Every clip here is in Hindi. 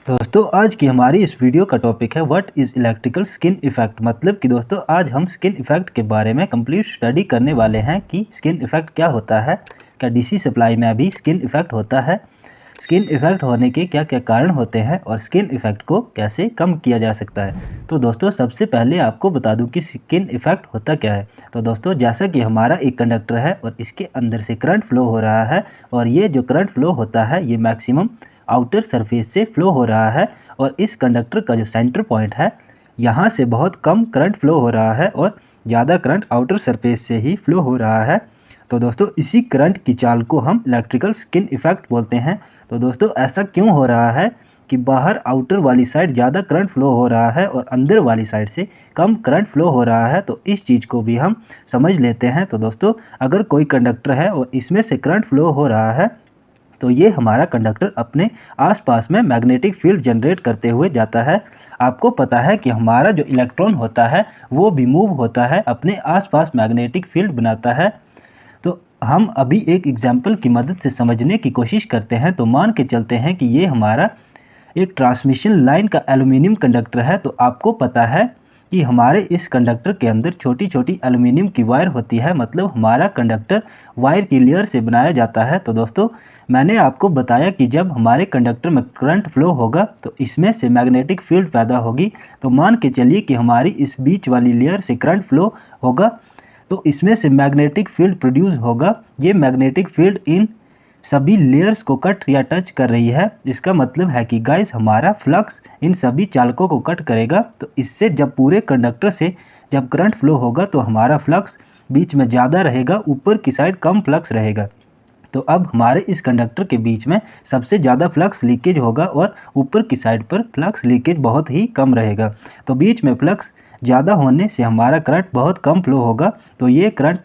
दोस्तों आज की हमारी इस वीडियो का टॉपिक है what is electrical skin effect. मतलब कि दोस्तों आज हम स्किन इफेक्ट के बारे में कंप्लीट स्टडी करने वाले हैं कि स्किन इफेक्ट क्या होता है, क्या डीसी सप्लाई में भी स्किन इफेक्ट होता है, स्किन इफेक्ट होने के क्या क्या कारण होते हैं और स्किन इफेक्ट को कैसे कम किया जा सकता है। तो दोस्तों सबसे पहले आपको बता दूं कि स्किन इफेक्ट होता क्या है। तो दोस्तों जैसा कि हमारा एक कंडक्टर है और इसके अंदर से करंट फ्लो हो रहा है और ये जो करंट फ्लो होता है ये मैक्सिमम आउटर सरफेस से फ्लो हो रहा है और इस कंडक्टर का जो सेंटर पॉइंट है यहाँ से बहुत कम करंट फ्लो हो रहा है और ज़्यादा करंट आउटर सरफेस से ही फ्लो हो रहा है। तो दोस्तों इसी करंट की चाल को हम इलेक्ट्रिकल स्किन इफेक्ट बोलते हैं। तो दोस्तों ऐसा क्यों हो रहा है कि बाहर आउटर वाली साइड ज़्यादा करंट फ्लो हो रहा है और अंदर वाली साइड से कम करंट फ्लो हो रहा है, तो इस चीज़ को भी हम समझ लेते हैं। तो दोस्तों अगर कोई कंडक्टर है और इसमें से करंट फ्लो हो रहा है तो ये हमारा कंडक्टर अपने आसपास में मैग्नेटिक फील्ड जनरेट करते हुए जाता है। आपको पता है कि हमारा जो इलेक्ट्रॉन होता है वो भी मूव होता है, अपने आसपास मैग्नेटिक फील्ड बनाता है। तो हम अभी एक एग्जाम्पल की मदद से समझने की कोशिश करते हैं। तो मान के चलते हैं कि ये हमारा एक ट्रांसमिशन लाइन का एल्यूमिनियम कंडक्टर है। तो आपको पता है कि हमारे इस कंडक्टर के अंदर छोटी छोटी एल्यूमिनियम की वायर होती है, मतलब हमारा कंडक्टर वायर की लेयर से बनाया जाता है। तो दोस्तों मैंने आपको बताया कि जब हमारे कंडक्टर में करंट फ्लो होगा तो इसमें से मैग्नेटिक फील्ड पैदा होगी। तो मान के चलिए कि हमारी इस बीच वाली लेयर से करंट फ्लो होगा तो इसमें से मैग्नेटिक फील्ड प्रोड्यूस होगा। ये मैग्नेटिक फील्ड इन सभी लेयर्स को कट या टच कर रही है। इसका मतलब है कि गाइस हमारा फ्लक्स इन सभी चालकों को कट करेगा। तो इससे जब पूरे कंडक्टर से जब करंट फ्लो होगा तो हमारा फ्लक्स बीच में ज़्यादा रहेगा, ऊपर की साइड कम फ्लक्स रहेगा। तो अब हमारे इस कंडक्टर के बीच में सबसे ज़्यादा फ्लक्स लीकेज होगा और ऊपर की साइड पर फ्लक्स लीकेज बहुत ही कम रहेगा। तो बीच में फ्लक्स ज़्यादा होने से हमारा करंट बहुत कम फ्लो होगा। तो ये करंट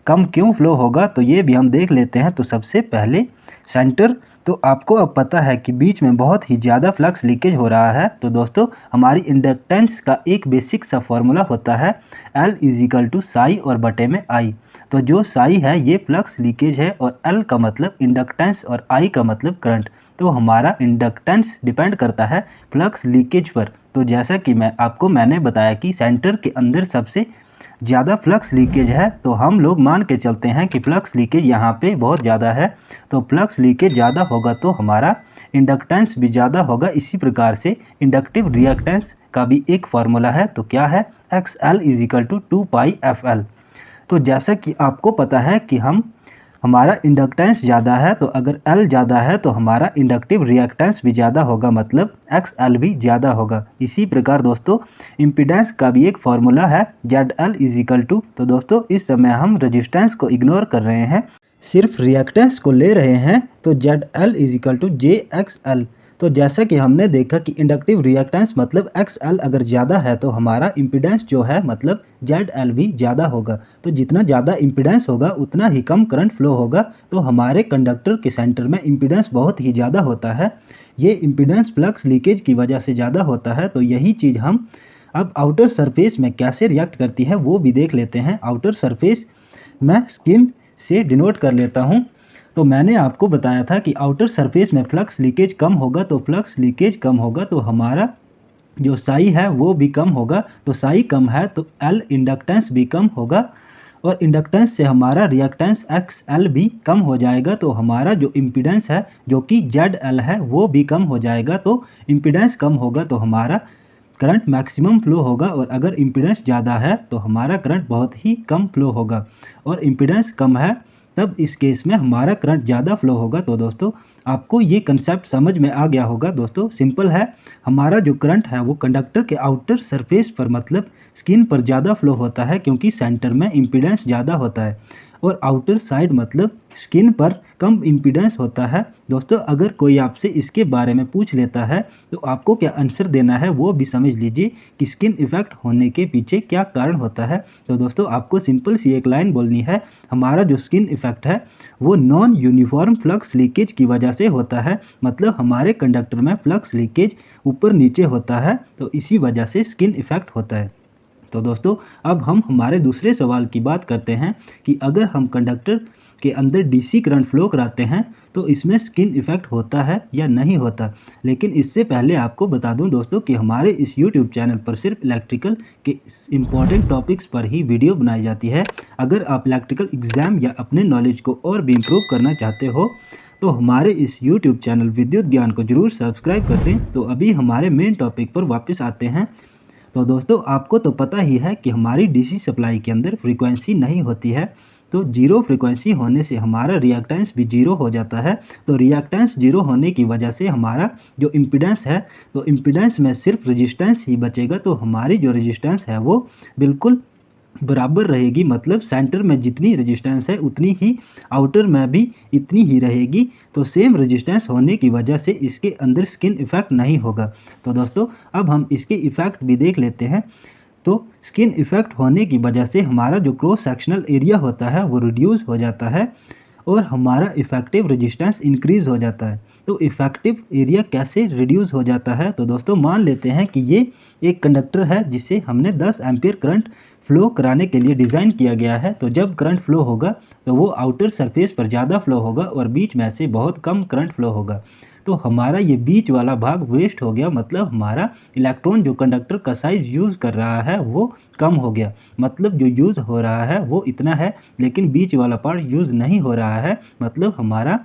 कम क्यों फ्लो होगा तो ये भी हम देख लेते हैं। तो सबसे पहले सेंटर, तो आपको अब पता है कि बीच में बहुत ही ज़्यादा फ्लक्स लीकेज हो रहा है। तो दोस्तों हमारी इंडक्टेंस का एक बेसिक सा फॉर्मूला होता है L इजिकल टू साई और बटे में I। तो जो साई है ये फ्लक्स लीकेज है और L का मतलब इंडक्टेंस और I का मतलब करंट। तो हमारा इंडक्टेंस डिपेंड करता है फ्लक्स लीकेज पर। तो जैसा कि मैंने बताया कि सेंटर के अंदर सबसे ज़्यादा फ्लक्स लीकेज है, तो हम लोग मान के चलते हैं कि फ्लक्स लीकेज यहाँ पे बहुत ज़्यादा है। तो फ्लक्स लीकेज ज़्यादा होगा तो हमारा इंडक्टेंस भी ज़्यादा होगा। इसी प्रकार से इंडक्टिव रिएक्टेंस का भी एक फार्मूला है। तो क्या है, XL इजिकल टू 2πfL। तो जैसा कि आपको पता है कि हमारा इंडक्टेंस ज़्यादा है, तो अगर L ज़्यादा है तो हमारा इंडक्टिव रिएक्टेंस भी ज़्यादा होगा, मतलब XL भी ज़्यादा होगा। इसी प्रकार दोस्तों इम्पीडेंस का भी एक फार्मूला है ZL इजिकल टू, तो दोस्तों इस समय हम रेजिस्टेंस को इग्नोर कर रहे हैं, सिर्फ रिएक्टेंस को ले रहे हैं। तो ZL इजिकल टू JXL। तो जैसा कि हमने देखा कि इंडक्टिव रिएक्टेंस मतलब XL अगर ज़्यादा है तो हमारा इम्पीडेंस जो है मतलब ZL भी ज़्यादा होगा। तो जितना ज़्यादा इम्पीडेंस होगा उतना ही कम करंट फ्लो होगा। तो हमारे कंडक्टर के सेंटर में इम्पीडेंस बहुत ही ज़्यादा होता है। ये इम्पीडेंस फ्लक्स लीकेज की वजह से ज़्यादा होता है। तो यही चीज़ हम अब आउटर सरफेस में कैसे रिएक्ट करती है वो भी देख लेते हैं। आउटर सरफेस मैं स्किन से डिनोट कर लेता हूँ। तो मैंने आपको बताया था कि आउटर सरफेस में फ्लक्स लीकेज कम होगा, तो फ्लक्स लीकेज कम होगा तो हमारा जो साई है वो भी कम होगा। तो साई कम है तो L इंडक्टेंस भी कम होगा और इंडक्टेंस से हमारा रिएक्टेंस XL भी कम हो जाएगा। तो हमारा जो इम्पीडेंस है जो कि ZL है वो भी कम हो जाएगा। तो इम्पीडेंस कम होगा तो हमारा करंट मैक्सिमम फ्लो होगा और अगर इम्पीडेंस ज़्यादा है तो हमारा करंट बहुत ही कम फ्लो होगा। और इम्पीडेंस कम है तब इस केस में हमारा करंट ज़्यादा फ्लो होगा। तो दोस्तों आपको ये कंसेप्ट समझ में आ गया होगा। दोस्तों सिंपल है, हमारा जो करंट है वो कंडक्टर के आउटर सरफेस पर मतलब स्किन पर ज़्यादा फ्लो होता है क्योंकि सेंटर में इम्पीडेंस ज़्यादा होता है और आउटर साइड मतलब स्किन पर कम इम्पीडेंस होता है। दोस्तों अगर कोई आपसे इसके बारे में पूछ लेता है तो आपको क्या आंसर देना है वो भी समझ लीजिए कि स्किन इफेक्ट होने के पीछे क्या कारण होता है। तो दोस्तों आपको सिंपल सी एक लाइन बोलनी है, हमारा जो स्किन इफेक्ट है वो नॉन यूनिफॉर्म फ्लक्स लीकेज की वजह से होता है। मतलब हमारे कंडक्टर में फ्लक्स लीकेज ऊपर नीचे होता है, तो इसी वजह से स्किन इफेक्ट होता है। तो दोस्तों अब हम हमारे दूसरे सवाल की बात करते हैं कि अगर हम कंडक्टर के अंदर डीसी करंट फ्लो कराते हैं तो इसमें स्किन इफेक्ट होता है या नहीं होता। लेकिन इससे पहले आपको बता दूं दोस्तों कि हमारे इस यूट्यूब चैनल पर सिर्फ इलेक्ट्रिकल के इम्पॉर्टेंट टॉपिक्स पर ही वीडियो बनाई जाती है। अगर आप इलेक्ट्रिकल एग्जाम या अपने नॉलेज को और भी इम्प्रूव करना चाहते हो तो हमारे इस YouTube चैनल विद्युत ज्ञान को जरूर सब्सक्राइब कर दें। तो अभी हमारे मेन टॉपिक पर वापस आते हैं। तो दोस्तों आपको तो पता ही है कि हमारी डीसी सप्लाई के अंदर फ्रीक्वेंसी नहीं होती है, तो जीरो फ्रीक्वेंसी होने से हमारा रिएक्टेंस भी जीरो हो जाता है। तो रिएक्टेंस जीरो होने की वजह से हमारा जो इम्पीडेंस है, तो इम्पीडेंस में सिर्फ रेजिस्टेंस ही बचेगा। तो हमारी जो रेजिस्टेंस है वो बिल्कुल बराबर रहेगी, मतलब सेंटर में जितनी रेजिस्टेंस है उतनी ही आउटर में भी इतनी ही रहेगी। तो सेम रेजिस्टेंस होने की वजह से इसके अंदर स्किन इफेक्ट नहीं होगा। तो दोस्तों अब हम इसके इफेक्ट भी देख लेते हैं। तो स्किन इफेक्ट होने की वजह से हमारा जो क्रॉस सेक्शनल एरिया होता है वो रिड्यूस हो जाता है और हमारा इफेक्टिव रेजिस्टेंस इंक्रीज हो जाता है। तो इफेक्टिव एरिया कैसे रिड्यूस हो जाता है? तो दोस्तों मान लेते हैं कि ये एक कंडक्टर है जिसे हमने 10 एम्पियर करंट फ्लो कराने के लिए डिज़ाइन किया गया है। तो जब करंट फ्लो होगा तो वो आउटर सरफेस पर ज़्यादा फ्लो होगा और बीच में से बहुत कम करंट फ्लो होगा। तो हमारा ये बीच वाला भाग वेस्ट हो गया, मतलब हमारा इलेक्ट्रॉन जो कंडक्टर का साइज यूज़ कर रहा है वो कम हो गया। मतलब जो यूज़ हो रहा है वो इतना है, लेकिन बीच वाला पार्ट यूज़ नहीं हो रहा है, मतलब हमारा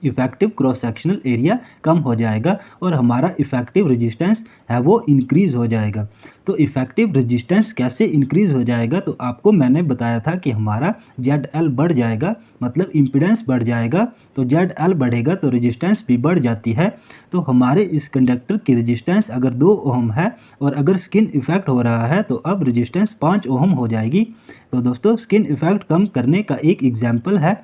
इफेक्टिव क्रॉस सेक्शनल एरिया कम हो जाएगा और हमारा इफेक्टिव रेजिस्टेंस है वो इंक्रीज हो जाएगा। तो इफेक्टिव रेजिस्टेंस कैसे इंक्रीज हो जाएगा? तो आपको मैंने बताया था कि हमारा ZL बढ़ जाएगा, मतलब इम्पीडेंस बढ़ जाएगा। तो ZL बढ़ेगा तो रेजिस्टेंस भी बढ़ जाती है। तो हमारे इस कंडक्टर की रेजिस्टेंस अगर 2 ओम है और अगर स्किन इफेक्ट हो रहा है तो अब रेजिस्टेंस 5 ओम हो जाएगी। तो दोस्तों स्किन इफेक्ट कम करने का एक एग्जाम्पल है।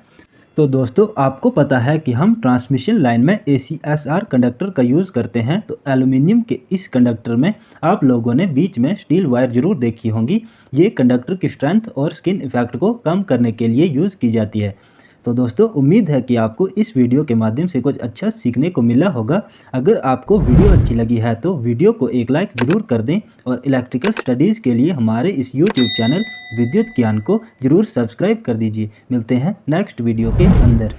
तो दोस्तों आपको पता है कि हम ट्रांसमिशन लाइन में ACSR कंडक्टर का यूज़ करते हैं। तो एल्युमिनियम के इस कंडक्टर में आप लोगों ने बीच में स्टील वायर जरूर देखी होंगी। ये कंडक्टर की स्ट्रेंथ और स्किन इफेक्ट को कम करने के लिए यूज़ की जाती है। तो दोस्तों उम्मीद है कि आपको इस वीडियो के माध्यम से कुछ अच्छा सीखने को मिला होगा। अगर आपको वीडियो अच्छी लगी है तो वीडियो को एक लाइक जरूर कर दें और इलेक्ट्रिकल स्टडीज़ के लिए हमारे इस यूट्यूब चैनल विद्युत ज्ञान को जरूर सब्सक्राइब कर दीजिए। मिलते हैं नेक्स्ट वीडियो के अंदर।